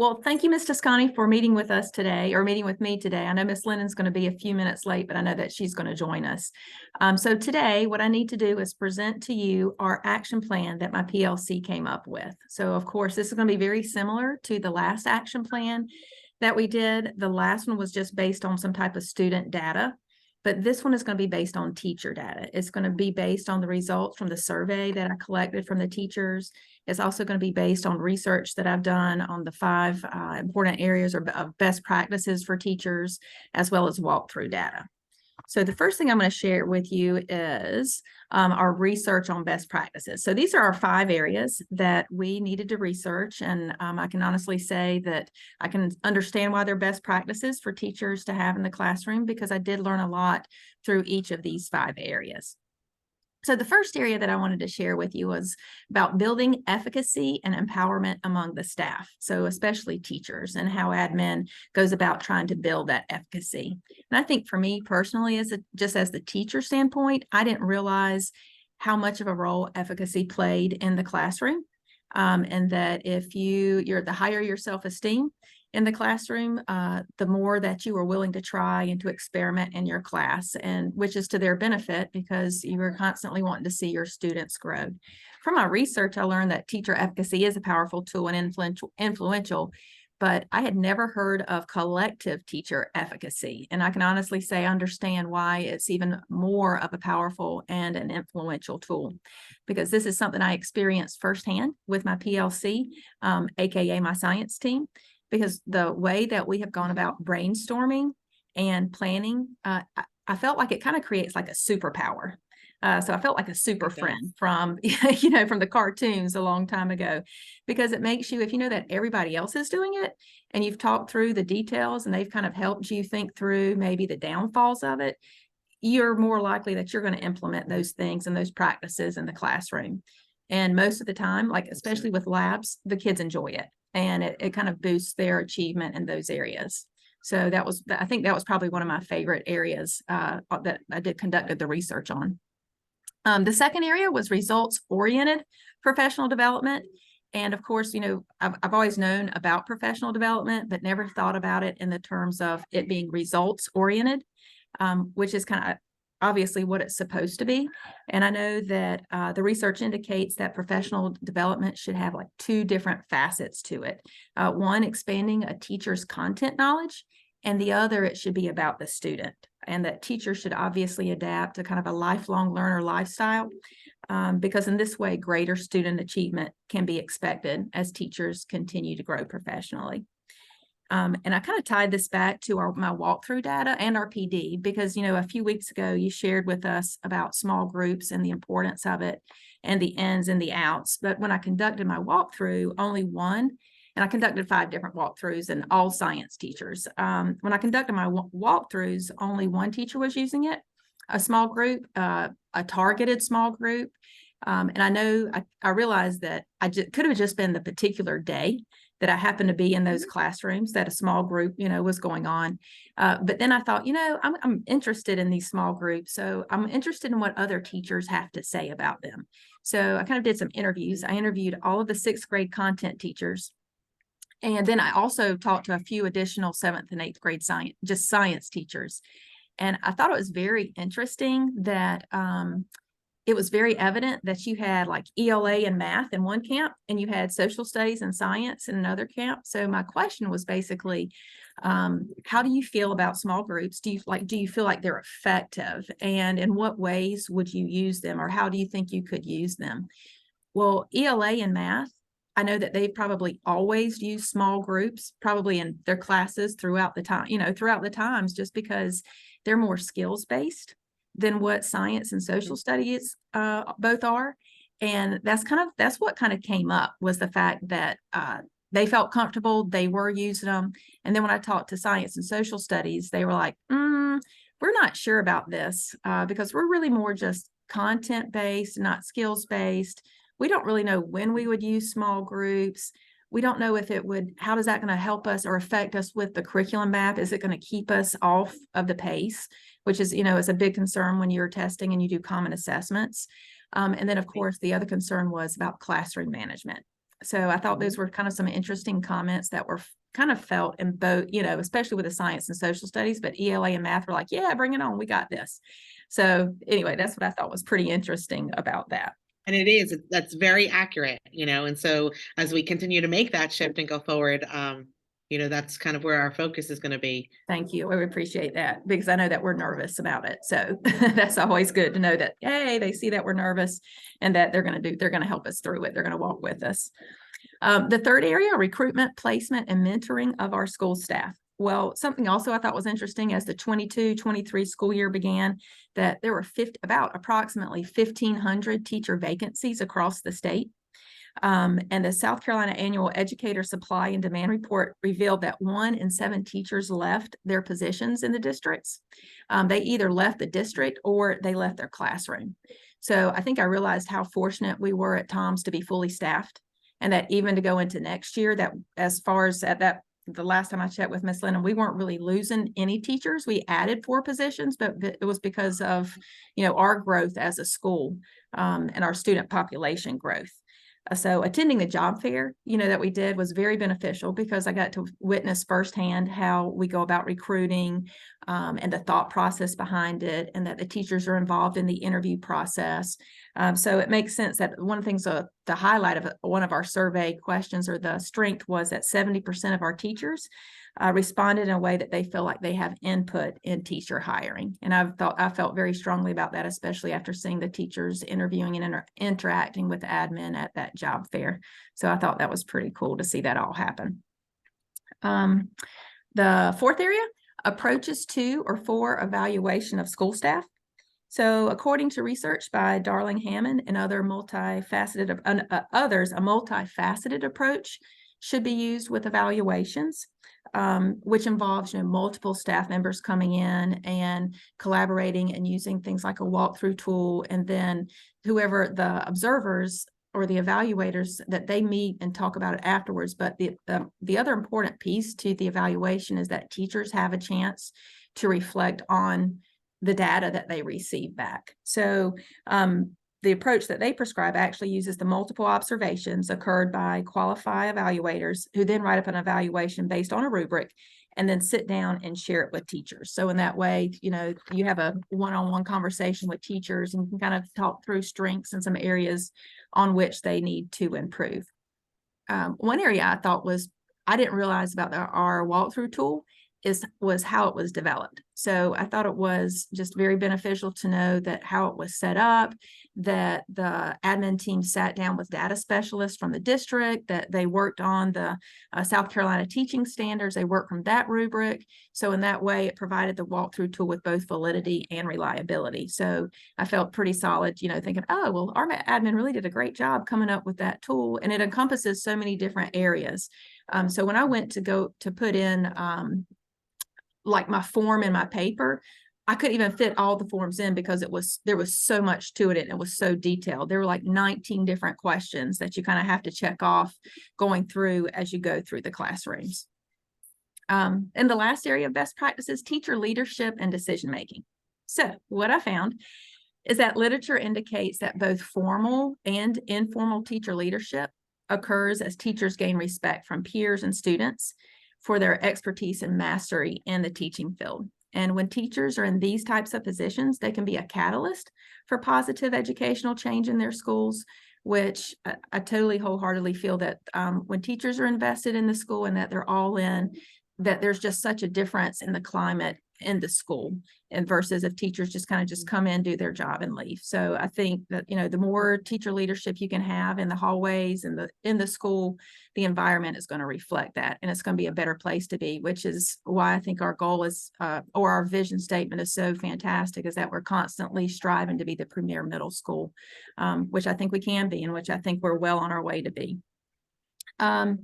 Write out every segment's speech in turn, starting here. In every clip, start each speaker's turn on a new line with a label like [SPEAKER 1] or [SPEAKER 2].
[SPEAKER 1] Well, thank you, Ms. Toscani, for meeting with us today, or meeting with me today. I know Ms. Lennon's going to be a few minutes late, but I know that she's going to join us. So today, what I need to do is present to you our action plan that my PLC came up with. So of course, this is going to be very similar to the last action plan that we did. The last one was just based on some type of student data, but this one is going to be based on teacher data. It's going to be based on the results from the survey that I collected from the teachers. It's also going to be based on research that I've done on the 5 important areas of best practices for teachers, as well as walkthrough data. So the first thing I'm going to share with you is our research on best practices. So these are our 5 areas that we needed to research. And I can honestly say that I can understand why they're best practices for teachers to have in the classroom, because I did learn a lot through each of these 5 areas. So the first area that I wanted to share with you was about building efficacy and empowerment among the staff, so especially teachers, and how admin goes about trying to build that efficacy. And I think for me personally, just as the teacher standpoint, I didn't realize how much of a role efficacy played in the classroom, and that if the higher your self-esteem in the classroom, the more that you are willing to try and to experiment in your class, and which is to their benefit because you are constantly wanting to see your students grow. From my research, I learned that teacher efficacy is a powerful tool and influential, but I had never heard of collective teacher efficacy. And I can honestly say I understand why it's even more of a powerful and an influential tool, because this is something I experienced firsthand with my PLC, AKA my science team. Because the way that we have gone about brainstorming and planning, I felt like it kind of creates like a superpower. So I felt like a super friend from, from the cartoons a long time ago, because it makes you, if you know that everybody else is doing it and you've talked through the details and they've kind of helped you think through maybe the downfalls of it, you're more likely that you're going to implement those things and those practices in the classroom. And most of the time, like especially with labs, the kids enjoy it. And it kind of boosts their achievement in those areas. So I think that was probably one of my favorite areas that I conducted the research on. The second area was results-oriented professional development. And of course, I've always known about professional development, but never thought about it in the terms of it being results-oriented, which is kind of obviously what it's supposed to be. And I know that the research indicates that professional development should have like 2 different facets to it. One, expanding a teacher's content knowledge, and the other, it should be about the student, and that teachers should obviously adapt to kind of a lifelong learner lifestyle, because in this way, greater student achievement can be expected as teachers continue to grow professionally. And I kind of tied this back to my walkthrough data and our PD, because, a few weeks ago, you shared with us about small groups and the importance of it and the ins and the outs. But when I conducted my walkthrough, only one, and I conducted 5 different walkthroughs and all science teachers. When I conducted my walkthroughs, only one teacher was using it, a small group, a targeted small group. And I know I realized that could have just been the particular day that I happened to be in those classrooms that a small group, was going on. But then I thought, I'm interested in these small groups. So I'm interested in what other teachers have to say about them. So I kind of did some interviews. I interviewed all of the 6th grade content teachers. And then I also talked to a few additional 7th and 8th grade science teachers. And I thought it was very interesting that it was very evident that you had like ELA and math in one camp, and you had social studies and science in another camp. So my question was basically, how do you feel about small groups? Do you feel like they're effective? And in what ways would you use them, or how do you think you could use them? Well, ELA and math, I know that they've probably always used small groups, probably in their classes throughout the time, throughout the times, just because they're more skills-based than what science and social studies both are. And that's what kind of came up, was the fact that they felt comfortable, they were using them. And then when I talked to science and social studies, they were like, we're not sure about this because we're really more just content-based, not skills-based. We don't really know when we would use small groups. We don't know if how is that going to help us or affect us with the curriculum map? Is it going to keep us off of the pace, which is, is a big concern when you're testing and you do common assessments. And then of course, the other concern was about classroom management. So I thought those were kind of some interesting comments that were kind of felt in both, especially with the science and social studies, but ELA and math were like, yeah, bring it on. We got this. So anyway, that's what I thought was pretty interesting about that.
[SPEAKER 2] And it is, that's very accurate, and so as we continue to make that shift and go forward, that's kind of where our focus is going to be.
[SPEAKER 1] Thank you. We appreciate that because I know that we're nervous about it. So that's always good to know that, hey, they see that we're nervous and that they're going to help us through it. They're going to walk with us. The third area, recruitment, placement, and mentoring of our school staff. Well, something also I thought was interesting as the 22-23 school year began, that there were about approximately 1,500 teacher vacancies across the state. And the South Carolina Annual Educator Supply and Demand Report revealed that 1 in 7 teachers left their positions in the districts. They either left the district or they left their classroom. So I think I realized how fortunate we were at Tom's to be fully staffed, and that even to go into next year, that as far as the last time I checked with Miss Lennon, we weren't really losing any teachers. We added 4 positions, but it was because of, our growth as a school, and our student population growth. So attending the job fair, that we did was very beneficial because I got to witness firsthand how we go about recruiting, and the thought process behind it, and that the teachers are involved in the interview process. So it makes sense that one of the things, the highlight of one of our survey questions, or the strength, was that 70% of our teachers responded in a way that they feel like they have input in teacher hiring. And I felt very strongly about that, especially after seeing the teachers interviewing and interacting with admin at that job fair. So I thought that was pretty cool to see that all happen. The fourth area, approaches to or for evaluation of school staff. So according to research by Darling Hammond and others, a multifaceted approach should be used with evaluations, which involves multiple staff members coming in and collaborating and using things like a walkthrough tool, and then whoever the observers or the evaluators, that they meet and talk about it afterwards. But the other important piece to the evaluation is that teachers have a chance to reflect on the data that they receive back. So the approach that they prescribe actually uses the multiple observations occurred by qualified evaluators, who then write up an evaluation based on a rubric and then sit down and share it with teachers. So in that way, you have a one-on-one conversation with teachers and can kind of talk through strengths and some areas on which they need to improve. One area I thought I didn't realize about our walkthrough tool was how it was developed. So I thought it was just very beneficial to know that how it was set up, that the admin team sat down with data specialists from the district, that they worked on the South Carolina teaching standards, they worked from that rubric. So in that way, it provided the walkthrough tool with both validity and reliability. So I felt pretty solid, thinking, oh, well, our admin really did a great job coming up with that tool, and it encompasses so many different areas. So when I went to put in like my form in my paper, I couldn't even fit all the forms in because there was so much to it and it was so detailed. There were like 19 different questions that you kind of have to check off going through as you go through the classrooms. And the last area of best practices, teacher leadership and decision making. So what I found is that literature indicates that both formal and informal teacher leadership occurs as teachers gain respect from peers and students for their expertise and mastery in the teaching field. And when teachers are in these types of positions, they can be a catalyst for positive educational change in their schools, which I totally wholeheartedly feel that when teachers are invested in the school and that they're all in, that there's just such a difference in the climate in the school, and versus if teachers just come in, do their job and leave. So I think that, the more teacher leadership you can have in the hallways and in the school, the environment is going to reflect that, and it's going to be a better place to be, which is why I think our goal is, or our vision statement is so fantastic, is that we're constantly striving to be the premier middle school, which I think we can be, and which I think we're well on our way to be. And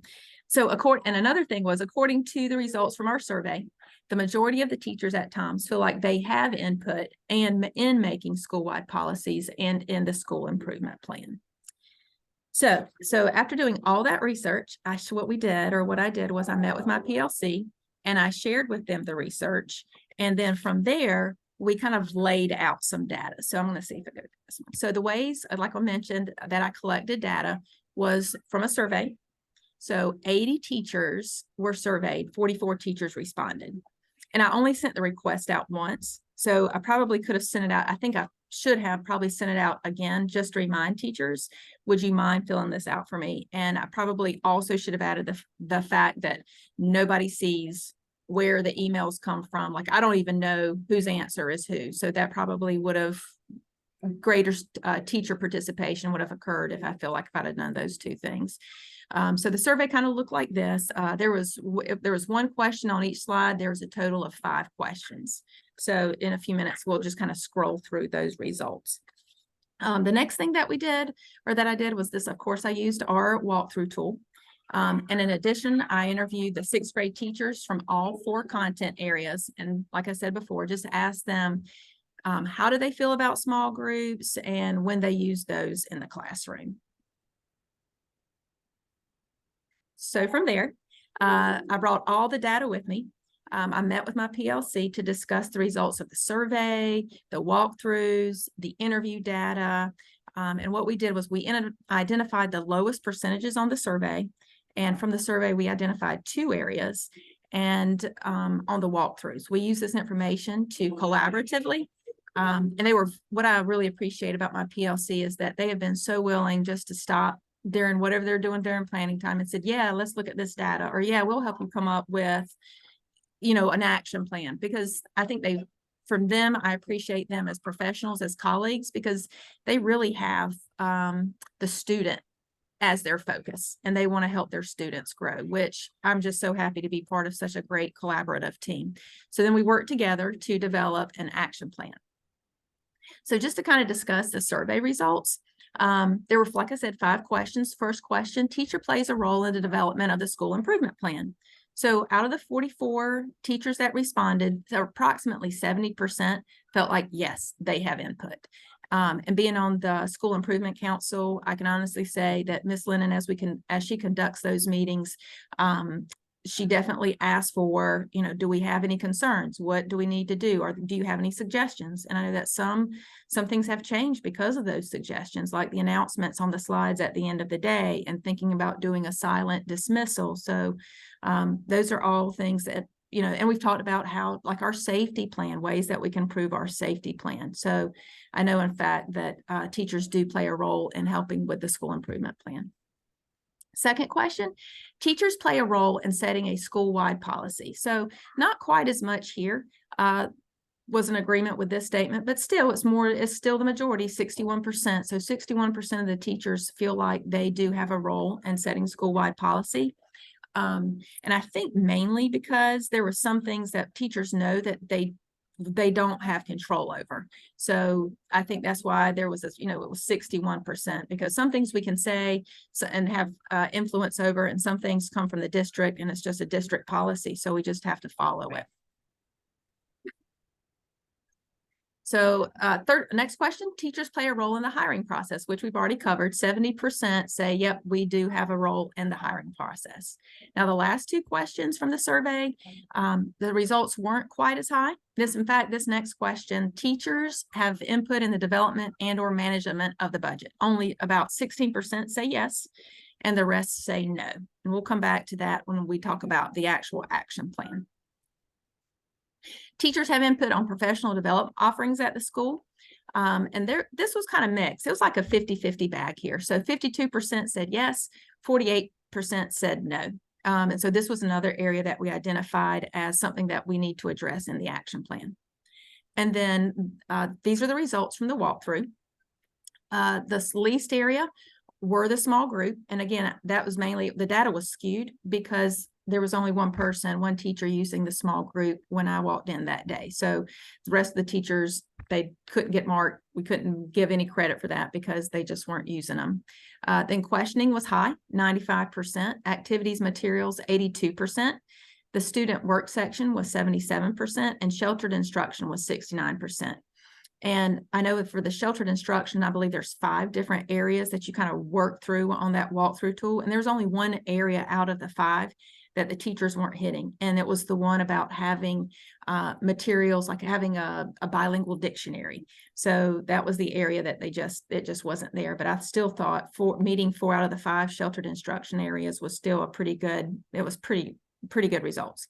[SPEAKER 1] another thing was, according to the results from our survey, the majority of the teachers at Tom's feel like they have input in making school-wide policies and in the school improvement plan. So after doing all that research, what I did was I met with my PLC and I shared with them the research. And then from there, we kind of laid out some data. So I'm going to see if I go to this one. So the ways, like I mentioned, that I collected data was from a survey. So 80 teachers were surveyed, 44 teachers responded. And I only sent the request out once. So I probably could have sent it out. I think I should have probably sent it out again, just to remind teachers, would you mind filling this out for me? And I probably also should have added the fact that nobody sees where the emails come from. Like, I don't even know whose answer is who. So that probably would have greater teacher participation would have occurred if I feel like if I'd have done those two things. So the survey kind of looked like this. There was one question on each slide. There was a total of 5 questions. So in a few minutes, we'll just kind of scroll through those results. The next thing that we did, or that I did, was this. Of course, I used our walkthrough tool. And in addition, I interviewed the 6th grade teachers from all 4 content areas. And like I said before, just asked them, how do they feel about small groups and when they use those in the classroom. So from there, I brought all the data with me. I met with my PLC to discuss the results of the survey, the walkthroughs, the interview data. And what we did was we identified the lowest percentages on the survey. And from the survey, we identified 2 areas. And on the walkthroughs, we use this information to collaboratively. And they were, what I really appreciate about my PLC is that they have been so willing just to stop during whatever they're doing during planning time and said, yeah, let's look at this data, or yeah, we'll help you come up with, an action plan. Because I think from them, I appreciate them as professionals, as colleagues, because they really have the student as their focus, and they want to help their students grow, which I'm just so happy to be part of such a great collaborative team. So then we worked together to develop an action plan. So just to kind of discuss the survey results, there were, like I said, 5 questions. First question, teacher plays a role in the development of the school improvement plan. So out of the 44 teachers that responded, approximately 70% felt like, yes, they have input. And being on the School Improvement Council, I can honestly say that Miss Lennon, as she conducts those meetings, she definitely asked for, do we have any concerns? What do we need to do? Or do you have any suggestions? And I know that some things have changed because of those suggestions, like the announcements on the slides at the end of the day and thinking about doing a silent dismissal. So those are all things that, and we've talked about how, like, our safety plan, ways that we can improve our safety plan. So I know, in fact, that teachers do play a role in helping with the school improvement plan. Second question, teachers play a role in setting a school-wide policy. So not quite as much here. Was an agreement with this statement, but still it's still the majority, 61%. So 61% of the teachers feel like they do have a role in setting school-wide policy. And I think mainly because there were some things that teachers know that they don't have control over. So I think that's why there was this, it was 61%, because some things we can say and have influence over, and some things come from the district and it's just a district policy. So we just have to follow it. So next question, teachers play a role in the hiring process, which we've already covered. 70% say, yep, we do have a role in the hiring process. Now, the last 2 questions from the survey, the results weren't quite as high. In fact, this next question, teachers have input in the development and or management of the budget. Only about 16% say yes, and the rest say no. And we'll come back to that when we talk about the actual action plan. Teachers have input on professional development offerings at the school. And this was kind of mixed. It was like a 50-50 bag here. So 52% said yes, 48% said no. And so this was another area that we identified as something that we need to address in the action plan. And then these are the results from the walkthrough. This least area were the small group. And again, that was mainly, the data was skewed because there was only one teacher using the small group when I walked in that day. So the rest of the teachers, they couldn't get marked. We couldn't give any credit for that because they just weren't using them. Then questioning was high, 95%. Activities, materials, 82%. The student work section was 77%, and sheltered instruction was 69%. And I know for the sheltered instruction, I believe there's 5 different areas that you kind of work through on that walkthrough tool. And there's only one area out of the 5 that the teachers weren't hitting. And it was the one about having materials, like having a bilingual dictionary. So that was the area that it just wasn't there. But I still thought meeting 4 out of the 5 sheltered instruction areas was still pretty good good results.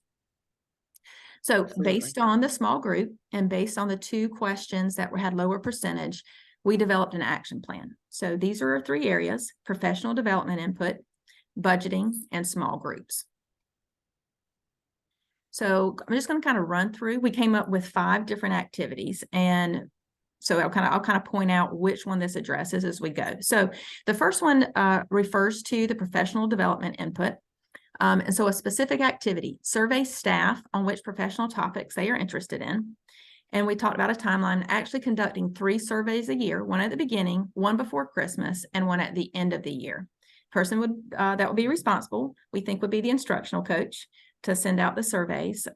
[SPEAKER 1] So
[SPEAKER 2] Absolutely.
[SPEAKER 1] based on the small group and based on the 2 questions that had lower percentage, we developed an action plan. So these are our 3 areas: professional development input, budgeting, and small groups. So I'm just going to kind of run through. We came up with 5 different activities, and so I'll kind of point out which one this addresses as we go. So the first one refers to the professional development input. And so a specific activity: survey staff on which professional topics they are interested in. And we talked about a timeline, actually conducting 3 surveys a year, one at the beginning, one before Christmas, and one at the end of the year. Person that would be responsible, we think, would be the instructional coach to send out the surveys.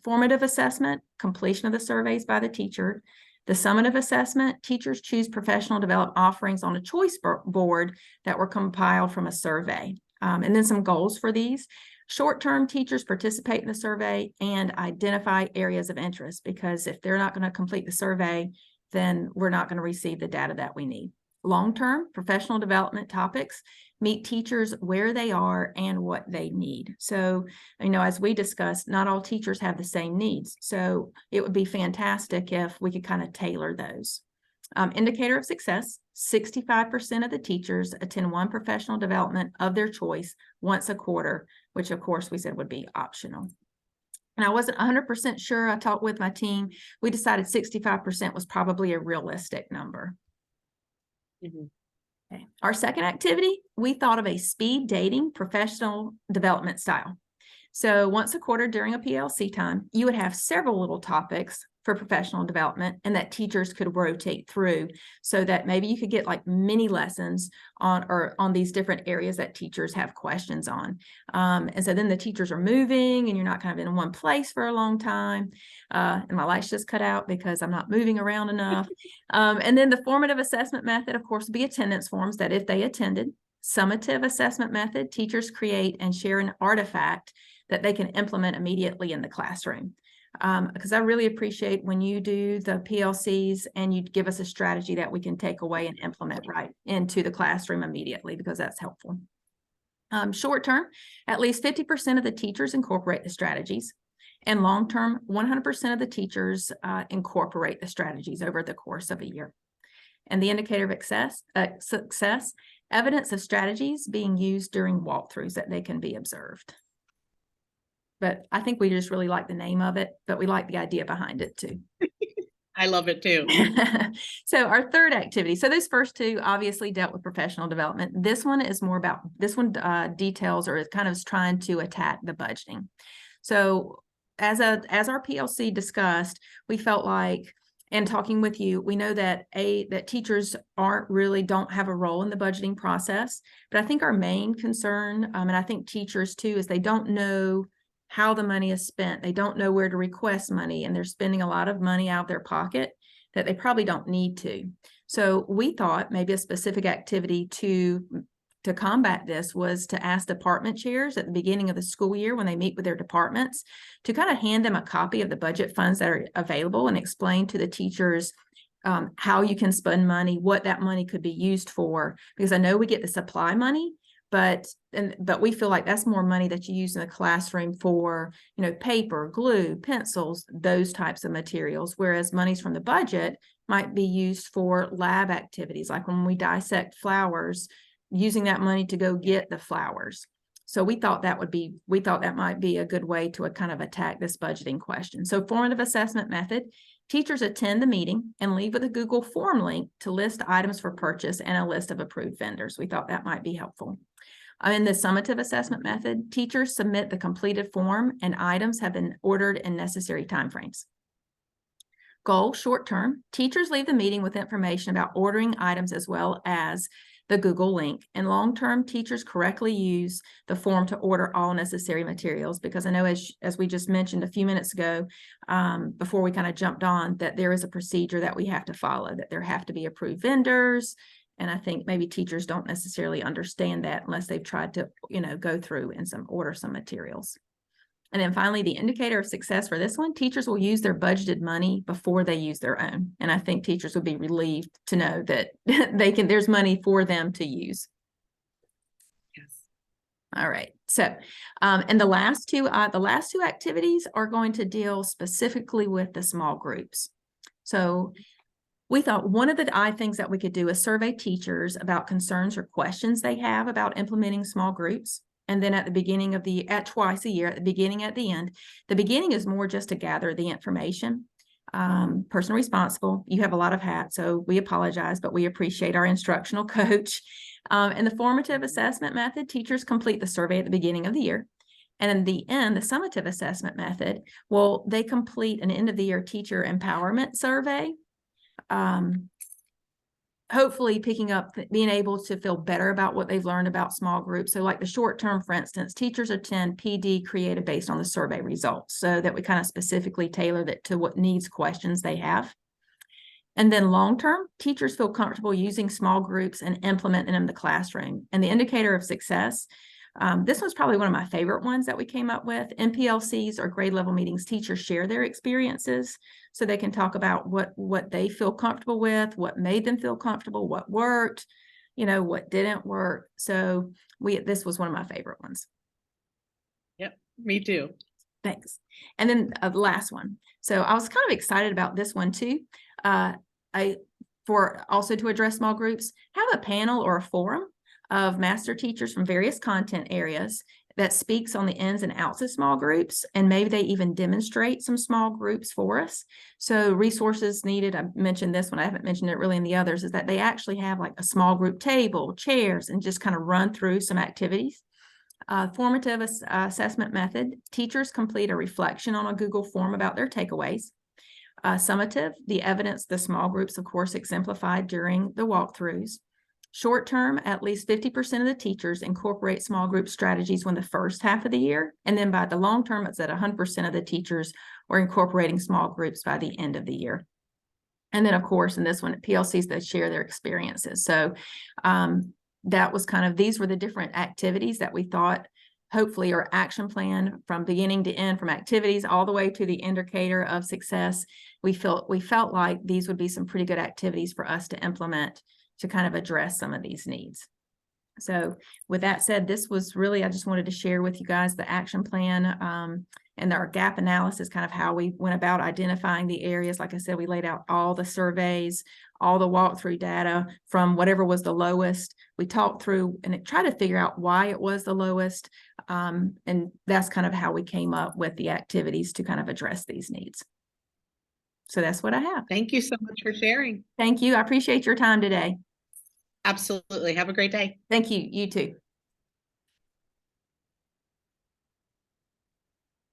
[SPEAKER 1] Formative assessment, completion of the surveys by the teacher. The summative assessment, teachers choose professional development offerings on a choice board that were compiled from a survey. And then some goals for these. Short-term, teachers participate in the survey and identify areas of interest, because if they're not going to complete the survey, then we're not going to receive the data that we need. Long-term, professional development topics, meet teachers where they are and what they need. So, as we discussed, not all teachers have the same needs. So it would be fantastic if we could kind of tailor those. Indicator of success: 65% of the teachers attend one professional development of their choice once a quarter, which of course we said would be optional. And I wasn't 100% sure. I talked with my team. We decided 65% was probably a realistic number.
[SPEAKER 2] Mm-hmm.
[SPEAKER 1] Okay. Our second activity, we thought of a speed dating professional development style. So once a quarter during a PLC time, you would have several little topics for professional development and that teachers could rotate through, so that maybe you could get like mini lessons on these different areas that teachers have questions on. And so then the teachers are moving and you're not kind of in one place for a long time. And my lights just cut out because I'm not moving around enough. And then the formative assessment method, of course, would be attendance forms that if they attended. Summative assessment method, teachers create and share an artifact that they can implement immediately in the classroom. Because I really appreciate when you do the PLCs and you give us a strategy that we can take away and implement right into the classroom immediately, because that's helpful. Short term, at least 50% of the teachers incorporate the strategies. And long term, 100% of the teachers incorporate the strategies over the course of a year. And the indicator of success, evidence of strategies being used during walkthroughs that they can be observed. But I think we just really like the name of it, but we like the idea behind it too.
[SPEAKER 2] I love it too.
[SPEAKER 1] So our third activity, so those first 2 obviously dealt with professional development. This one is more about, details, or it kind of is trying to attack the budgeting. So as our PLC discussed, we felt like, and talking with you, we know that teachers don't have a role in the budgeting process. But I think our main concern, and I think teachers too, is they don't know how the money is spent. They don't know where to request money, and they're spending a lot of money out of their pocket that they probably don't need to. So we thought maybe a specific activity to combat this was to ask department chairs at the beginning of the school year, when they meet with their departments, to kind of hand them a copy of the budget funds that are available and explain to the teachers how you can spend money, what that money could be used for. Because I know we get the supply money, but we feel like that's more money that you use in the classroom for, paper, glue, pencils, those types of materials. Whereas monies from the budget might be used for lab activities, like when we dissect flowers, using that money to go get the flowers. So we thought that might be a good way to kind of attack this budgeting question. So formative assessment method, teachers attend the meeting and leave with a Google form link to list items for purchase and a list of approved vendors. We thought that might be helpful. In the summative assessment method, teachers submit the completed form and items have been ordered in necessary timeframes. Goal, short term, teachers leave the meeting with information about ordering items as well as the Google link. And long-term, teachers correctly use the form to order all necessary materials, because I know as we just mentioned a few minutes ago, before we kind of jumped on, that there is a procedure that we have to follow, that there have to be approved vendors And I think maybe teachers don't necessarily understand that unless they've tried to, go through and order some materials. And then finally, the indicator of success for this one, teachers will use their budgeted money before they use their own. And I think teachers would be relieved to know that there's money for them to use.
[SPEAKER 2] Yes.
[SPEAKER 1] All right. So, and the last two activities are going to deal specifically with the small groups. So we thought one of the things that we could do is survey teachers about concerns or questions they have about implementing small groups. And then at the beginning of twice a year, at the beginning, at the end. The beginning is more just to gather the information. Person responsible, you have a lot of hats, so we apologize, but we appreciate our instructional coach. In the formative assessment method, teachers complete the survey at the beginning of the year. And in the end, the summative assessment method, well, they complete an end of the year teacher empowerment survey. Hopefully picking up, being able to feel better about what they've learned about small groups. So like the short term, for instance, teachers attend PD created based on the survey results, so that we kind of specifically tailor that to what needs questions they have. And then long term, teachers feel comfortable using small groups and implementing them in the classroom. And the indicator of success, this was probably one of my favorite ones that we came up with. In PLCs or grade level meetings, teachers share their experiences so they can talk about what they feel comfortable with, what made them feel comfortable, what worked, what didn't work. So this was one of my favorite ones.
[SPEAKER 2] Yep, me too.
[SPEAKER 1] Thanks. And then the last one. So I was kind of excited about this one too. For also to address small groups, have a panel or a forum of master teachers from various content areas that speaks on the ins and outs of small groups, and maybe they even demonstrate some small groups for us. So resources needed, I mentioned this one, I haven't mentioned it really in the others, is that they actually have like a small group table, chairs, and just kind of run through some activities. Formative assessment method, teachers complete a reflection on a Google form about their takeaways. Summative, the evidence the small groups, of course, exemplified during the walkthroughs. Short term, at least 50% of the teachers incorporate small group strategies when the first half of the year. And then by the long term, it's that 100% of the teachers are incorporating small groups by the end of the year. And then, of course, in this one, PLCs that share their experiences. So that was these were the different activities that we thought hopefully our action plan from beginning to end, from activities all the way to the indicator of success. We felt like these would be some pretty good activities for us to implement to kind of address some of these needs. So with that said, this was really, I just wanted to share with you guys the action plan and our gap analysis, kind of how we went about identifying the areas. Like I said, we laid out all the surveys, all the walkthrough data from whatever was the lowest. We talked through and tried to figure out why it was the lowest. And that's kind of how we came up with the activities to kind of address these needs. So that's what I have.
[SPEAKER 2] Thank you so much for sharing.
[SPEAKER 1] Thank you. I appreciate your time today.
[SPEAKER 2] Absolutely. Have a great day.
[SPEAKER 1] Thank you. You too.